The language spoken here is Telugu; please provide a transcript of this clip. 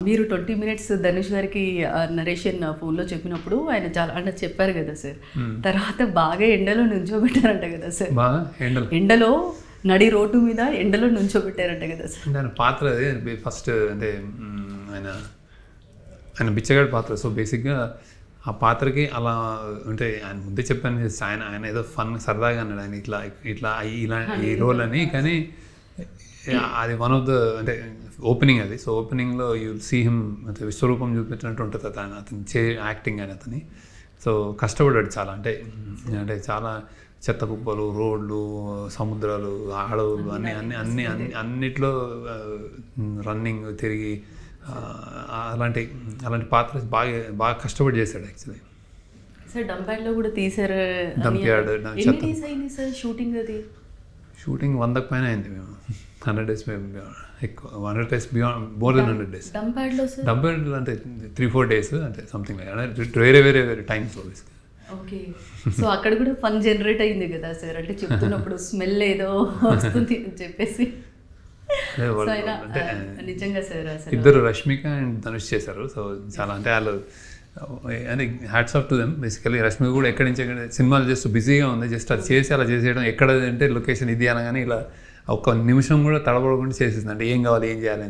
మీరు 20 మినిట్స్ ధనుష్ గారికి నరేషన్ ఫోన్‌లో చెప్పినప్పుడు ఆయన చాలా అంటే చెప్పారు కదా సార్. తర్వాత బాగా ఎండలో నుంచోబెట్టారంట కదా సార్. బాగా ఎండలో నడి రోడ్డు మీద ఎండలో నుంచోబెట్టారంట కదా సార్. దాని పాత్ర అదే ఫస్ట్ అంటే ఆయన ఆయన బిచ్చగాడి పాత్ర. సో బేసిక్గా ఆ పాత్రకి అలా అంటే ఆయన ముందే చెప్పాను, ఆయన ఆయన ఏదో ఫన్ సరదాగా అన్నాడు ఆయన ఇట్లా ఇట్లా ఇలా ఈ రోల్ అని. కానీ అది వన్ ఆఫ్ ద అంటే ఓపెనింగ్ అది. సో ఓపెనింగ్లో యూ సీ హిమ్ అంటే విశ్వరూపం చూపించినట్టు ఉంటుంది అతని యాక్టింగ్ అని అతని. సో కష్టపడ్డాడు చాలా, అంటే అంటే చాలా చెత్త కుప్పలు, రోడ్లు, సముద్రాలు, అడవులు అన్ని అన్ని అన్ని అన్ని అన్నిట్లో రన్నింగ్ తిరిగి అలాంటి అలాంటి పాత్ర బాగా బాగా కష్టపడి చేశాడు యాక్చువల్లీ. సార్ డంప్యార్డ్లో కూడా తీసారు. డంప్యార్డ్ షూటింగ్ అది షూటింగ్ 100కి పైన అయింది. మేము 100 days ఎక్కువ 100 days beyond more than 100 days. Dump yard అంటే 3-4 days అంటే సంథింగ్ వేరే వేరే వేరే టైమ్స్. ఓకే. సో అక్కడ కూడా ఫన్ జనరేట్ అయింది కదా సార్, అంటే చెప్తున్నప్పుడు స్మెల్ ఏదో వస్తుంది అని చెప్పేసి. నిజంగా సార్ ఇద్దరు రష్మిక అండ్ ధనుష్ చేశారు. సో చాలా అంటే వాళ్ళు అంటే hats off to them. Basically Rashmika కూడా ఎక్కడి నుంచి ఎక్కడ సినిమాలు జస్ట్ బిజీగా ఉంది, జస్ట్ అది చేసి అలా చేసేయడం, ఎక్కడ అంటే లొకేషన్ ఇది అనగానే ఇలా ఒక్క నిమిషం కూడా తడబడకుండా చేసేసింది. అంటే ఏం కావాలి ఏం చేయాలని.